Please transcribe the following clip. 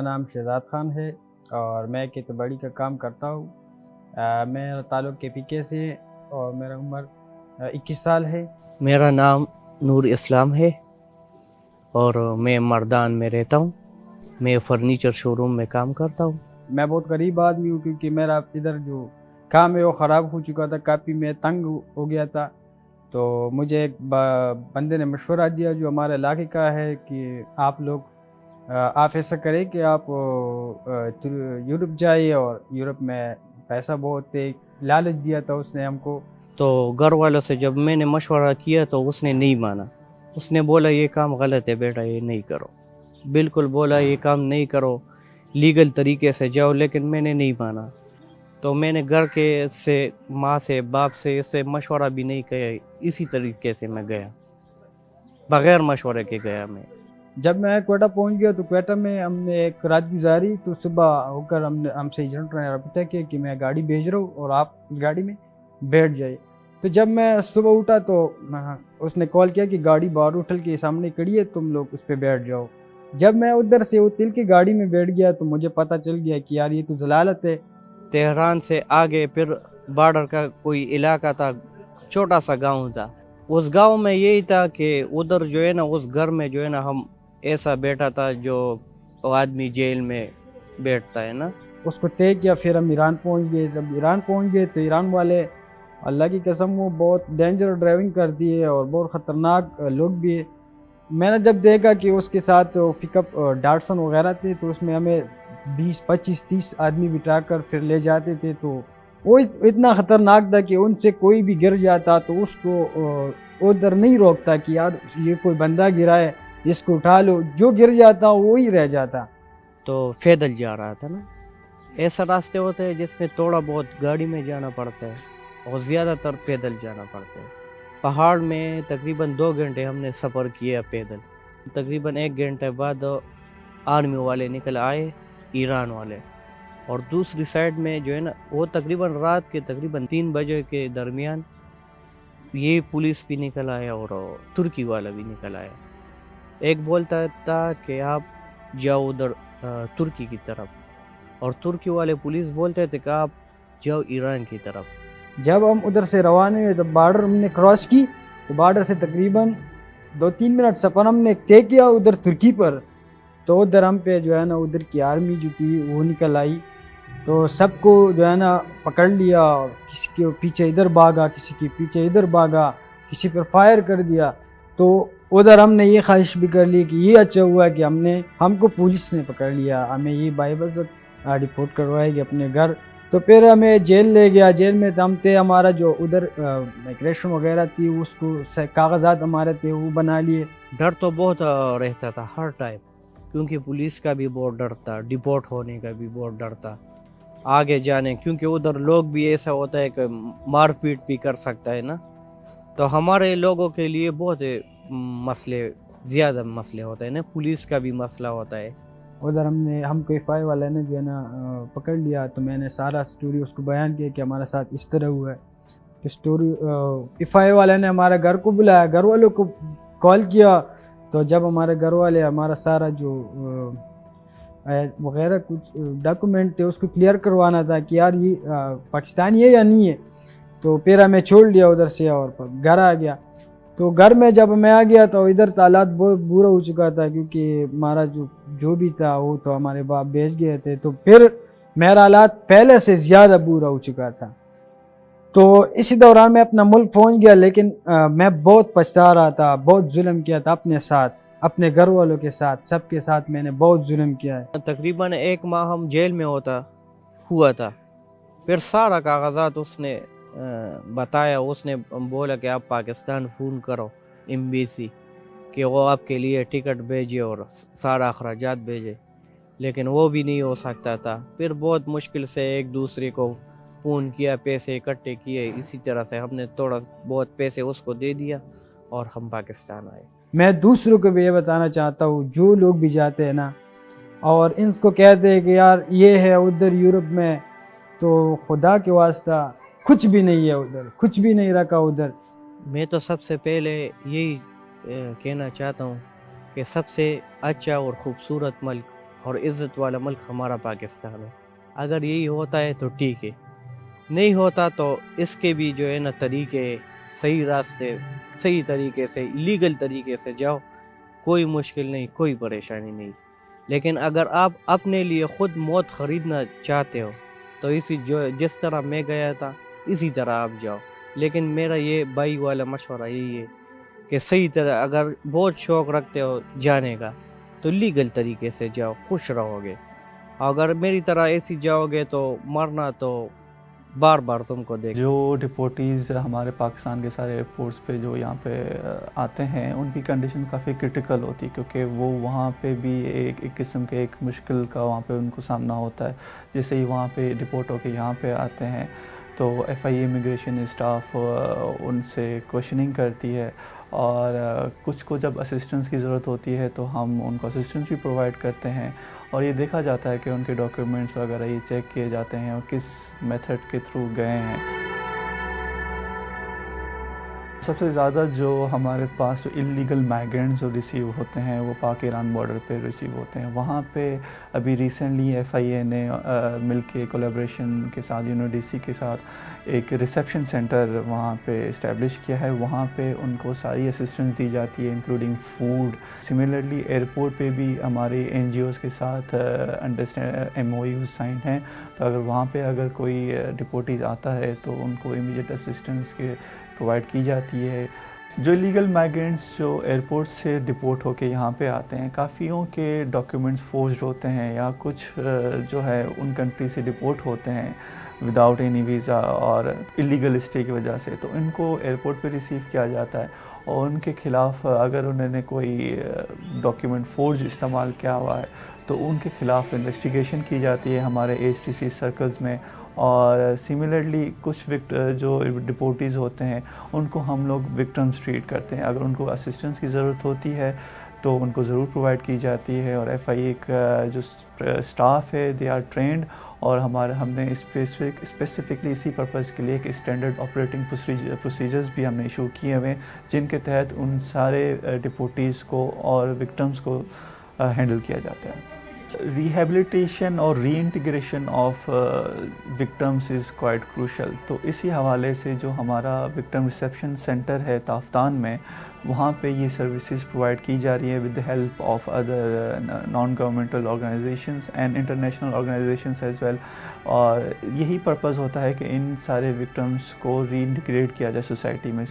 نام شہزاد خان ہے اور میں کھیتی باڑی کا کام کرتا ہوں۔ میرا تعلق کے پی کے سے ہے اور میرا عمر 21 سال ہے۔ میرا نام نور اسلام ہے اور میں مردان میں رہتا ہوں۔ میں فرنیچر شو روم میں کام کرتا ہوں۔ میں بہت غریب آدمی ہوں کیونکہ میرا ادھر جو کام ہے وہ خراب ہو چکا تھا، کافی میں تنگ ہو گیا تھا۔ تو مجھے ایک بندے نے مشورہ دیا جو ہمارے علاقے کا ہے کہ آپ ایسا کریں کہ آپ یورپ جائیے، اور یورپ میں پیسہ بہت ہے، لالچ دیا تھا اس نے ہم کو۔ تو گھر والوں سے جب میں نے مشورہ کیا تو اس نے نہیں مانا۔ اس نے بولا یہ کام غلط ہے بیٹا، یہ نہیں کرو۔ بالکل بولا یہ کام نہیں کرو، لیگل طریقے سے جاؤ، لیکن میں نے نہیں مانا۔ تو میں نے گھر کے سے ماں سے باپ سے اس سے مشورہ بھی نہیں کیا، اسی طریقے سے میں گیا، بغیر مشورے کے گیا میں۔ جب میں کوئٹہ پہنچ گیا تو کوئٹہ میں ہم نے ایک رات گزاری، تو صبح ہو کر ہم سے ایجنٹ نے رابطہ کیا کہ میں گاڑی بھیج رہا ہوں اور آپ اس گاڑی میں بیٹھ جائے۔ تو جب میں صبح اٹھا تو اس نے کال کیا کہ گاڑی باہر ہوٹل کے سامنے کھڑی ہے، تم لوگ اس پہ بیٹھ جاؤ۔ جب میں ادھر سے تل کی گاڑی میں بیٹھ گیا تو مجھے پتہ چل گیا کہ یار یہ تو ضلالت ہے۔ تہران سے آگے پھر بارڈر کا کوئی علاقہ تھا، چھوٹا سا گاؤں تھا۔ اس گاؤں میں یہی تھا کہ ادھر جو ہے نا، اس گھر میں جو ہے نا، ہم ایسا بیٹھا تھا جو آدمی جیل میں بیٹھتا ہے نا۔ اس کو طے کیا، پھر ہم ایران پہنچ گئے۔ جب ایران پہنچ گئے تو ایران والے اللہ کی قسم وہ بہت ڈینجر ڈرائیونگ کرتی ہے اور بہت خطرناک لوگ بھی ہے۔ میں نے جب دیکھا کہ اس کے ساتھ پک اپ ڈاٹسن وغیرہ تھے تو اس میں ہمیں 20 25 30 آدمی بٹھا کر پھر لے جاتے تھے، تو وہ اتنا خطرناک تھا کہ ان سے کوئی بھی گر جاتا تو اس کو ادھر نہیں روکتا کہ یار یہ کوئی بندہ گرا ہے اس کو اٹھا لو، جو گر جاتا وہی رہ جاتا۔ تو پیدل جا رہا تھا نا۔ ایسا راستے ہوتے ہیں جس میں تھوڑا بہت گاڑی میں جانا پڑتا ہے اور زیادہ تر پیدل جانا پڑتا ہے۔ پہاڑ میں تقریباً 2 گھنٹے ہم نے سفر کیا پیدل۔ تقریباً 1 گھنٹے بعد آرمی والے نکل آئے، ایران والے، اور دوسری سائڈ میں جو ہے نا، وہ تقریباً رات کے تقریباً 3 بجے کے درمیان یہ پولیس بھی نکل آیا اور ترکی والا بھی نکل آیا۔ ایک بولتا تھا کہ آپ جاؤ ادھر ترکی کی طرف، اور ترکی والے پولیس بولتے تھے کہ آپ جاؤ ایران کی طرف۔ جب ہم ادھر سے روانہ ہوئے تو بارڈر ہم نے کراس کی، تو بارڈر سے تقریباً 2-3 منٹ سفر ہم نے طے کیا ادھر ترکی پر۔ تو ادھر ہم پہ جو ہے نا ادھر کی آرمی جو تھی وہ نکل آئی، تو سب کو جو ہے نا پکڑ لیا، اور کسی کے پیچھے ادھر بھاگا، کسی کے پیچھے ادھر بھاگا، کسی پر فائر کر دیا۔ تو ادھر ہم نے یہ خواہش بھی کر لی کہ یہ اچھا ہوا کہ ہم کو پولیس نے پکڑ لیا، ہمیں یہ باعزت رپورٹ کروائے گی اپنے گھر۔ تو پھر ہمیں جیل لے گیا۔ جیل میں ہم تھے، ہمارا جو ادھر مائگریشن وغیرہ تھی اس کو کاغذات ہمارے تھے وہ بنا لیے۔ ڈر تو بہت رہتا تھا ہر ٹائم، کیونکہ پولیس کا بھی بہت ڈر تھا، ڈپورٹ ہونے کا بھی بہت ڈر تھا آگے جانے، کیونکہ ادھر لوگ بھی ایسا ہوتا ہے کہ مار پیٹ بھی کر سکتا ہے نا۔ تو ہمارے لوگوں کے لیے بہت زیادہ مسئلے ہوتے ہیں نا، پولیس کا بھی مسئلہ ہوتا ہے۔ ادھر ہم کو ایف آئی والے نے جو ہے نا پکڑ لیا، تو میں نے سارا سٹوری اس کو بیان کیا کہ ہمارے ساتھ اس طرح ہوا ہے۔ سٹوری ایف آئی والے نے ہمارے گھر کو بلایا، گھر والوں کو کال کیا، تو جب ہمارے گھر والے ہمارا سارا جو وغیرہ کچھ ڈاکومنٹ تھے اس کو کلیئر کروانا تھا کہ یار یہ پاکستانی ہے یا نہیں ہے، تو پھر ہمیں چھوڑ دیا ادھر سے اور گھر آ گیا۔ تو گھر میں جب میں آ گیا تو ادھر حالات بہت برا ہو چکا تھا، کیونکہ ہمارا جو بھی تھا وہ تو ہمارے باپ بیچ گئے تھے، تو پھر میرا حالات پہلے سے زیادہ برا ہو چکا تھا۔ تو اسی دوران میں اپنا ملک پہنچ گیا، لیکن میں بہت پچھتا رہا تھا، بہت ظلم کیا تھا اپنے ساتھ، اپنے گھر والوں کے ساتھ، سب کے ساتھ میں نے بہت ظلم کیا ہے۔ تقریباً 1 ماہ ہم جیل میں ہوا تھا۔ پھر سارا کاغذات اس نے بتایا، اس نے بولا کہ آپ پاکستان فون کرو ایمبیسی کہ وہ آپ کے لیے ٹکٹ بھیجے اور سارا اخراجات بھیجے، لیکن وہ بھی نہیں ہو سکتا تھا۔ پھر بہت مشکل سے ایک دوسرے کو فون کیا، پیسے اکٹھے کیے، اسی طرح سے ہم نے تھوڑا بہت پیسے اس کو دے دیا اور ہم پاکستان آئے۔ میں دوسروں کو بھی یہ بتانا چاہتا ہوں، جو لوگ بھی جاتے ہیں نا اور ان کو کہتے ہیں کہ یار یہ ہے ادھر یورپ میں، تو خدا کے واسطہ کچھ بھی نہیں ہے ادھر، کچھ بھی نہیں رکھا ادھر۔ میں تو سب سے پہلے یہی کہنا چاہتا ہوں کہ سب سے اچھا اور خوبصورت ملک اور عزت والا ملک ہمارا پاکستان ہے. اگر یہی ہوتا ہے تو ٹھیک ہے, نہیں ہوتا تو اس کے بھی جو ہے نا طریقے, صحیح راستے, صحیح طریقے سے, لیگل طریقے سے جاؤ, کوئی مشکل نہیں, کوئی پریشانی نہیں. لیکن اگر آپ اپنے لیے خود موت خریدنا چاہتے ہو تو جس طرح میں گیا تھا اسی طرح آپ جاؤ. لیکن میرا یہ بھائی والا مشورہ یہی ہے کہ صحیح طرح, اگر بہت شوق رکھتے ہو جانے کا تو لیگل طریقے سے جاؤ, خوش رہو گے. اگر میری طرح ایسی جاؤ گے تو مرنا تو بار بار تم کو دیکھ. جو ڈپورٹیز ہمارے پاکستان کے سارے ایئرپورٹس پہ جو یہاں پہ آتے ہیں ان کی کنڈیشن کافی کرٹیکل ہوتی ہے, کیونکہ وہ وہاں پہ بھی ایک قسم کے ایک مشکل کا وہاں پہ ان کو سامنا ہوتا ہے. جیسے ہی وہاں پہ ڈپورٹ ہو کے یہاں پہ آتے ہیں تو ایف آئی امیگریشن اسٹاف ان سے کوشچننگ کرتی ہے, اور کچھ کو جب اسسٹنس کی ضرورت ہوتی ہے تو ہم ان کو اسسٹنس بھی پرووائڈ کرتے ہیں, اور یہ دیکھا جاتا ہے کہ ان کے ڈاکیومنٹس وغیرہ یہ چیک کیے جاتے ہیں اور کس میتھڈ کے تھرو گئے ہیں. سب سے زیادہ جو ہمارے پاس جو اللیگل مائیگرنٹس جو ریسیو ہوتے ہیں وہ پاک ایران بارڈر پہ ریسیو ہوتے ہیں. وہاں پہ ابھی ریسنٹلی ایف آئی اے نے مل کے کولیبریشن کے ساتھ ڈی سی کے ساتھ ایک ریسیپشن سینٹر وہاں پہ اسٹیبلش کیا ہے. وہاں پہ ان کو ساری اسسٹنس دی جاتی ہے انکلوڈنگ فوڈ. سملرلی ایئرپورٹ پہ بھی ہمارے این جی اوز کے ساتھ ایم او یو سائن ہیں, تو اگر وہاں پہ اگر کوئی ڈپورٹیز آتا ہے تو ان کو امیڈیٹ اسسٹنس کے پرووائڈ کی جاتی ہے. جو لیگل مائیگرنٹس جو ایئرپورٹ سے ڈپورٹ ہو کے یہاں پہ آتے ہیں, کافیوں کے ڈاکیومنٹس فورجڈ ہوتے ہیں یا کچھ جو ہے ان کنٹری سے ڈپورٹ ہوتے ہیں وداؤٹ اینی ویزا اور اللیگل اسٹے کی وجہ سے, تو ان کو ایئرپورٹ پہ ریسیو کیا جاتا ہے, اور ان کے خلاف اگر انہوں نے کوئی ڈاکیومنٹ فورج استعمال کیا ہوا ہے تو ان کے خلاف انویسٹیگیشن کی جاتی ہے ہمارے ایچ ٹی سی سرکلز میں. اور سملرلی کچچھ جو ڈپورٹیز ہوتے ہیں ان کو ہم لوگ وکٹمس ٹریٹ کرتے ہیں. اگر ان کو اسسٹنس کی ضرورت ہوتی ہے تو ان کو ضرور پرووائڈ کی جاتی ہے, اور ایف آئی اے کا جو اسٹاف ہے دے آر ٹرینڈ, اور ہم نے اسپیسیفکلی اسی پرپز کے لیے کہ اسٹینڈرڈ آپریٹنگ پروسیجرز بھی ہم نے ایشو کیے ہوئے جن کے تحت ان سارے ڈپورٹیز کو اور وکٹمس کو ہینڈل کیا جاتا ہے. ریہیبلیٹیشن اور reintegration of victims is quite crucial. تو اسی حوالے سے جو ہمارا وکٹم ریسیپشن سینٹر ہے تافتان میں, وہاں پہ یہ سروسز پرووائڈ کی جا رہی ہے with the help of other non governmental organizations and international organizations as well. اور یہی پرپز ہوتا ہے کہ ان سارے وکٹمس کو ری انٹیگریٹ کیا جائے سوسائٹی میں.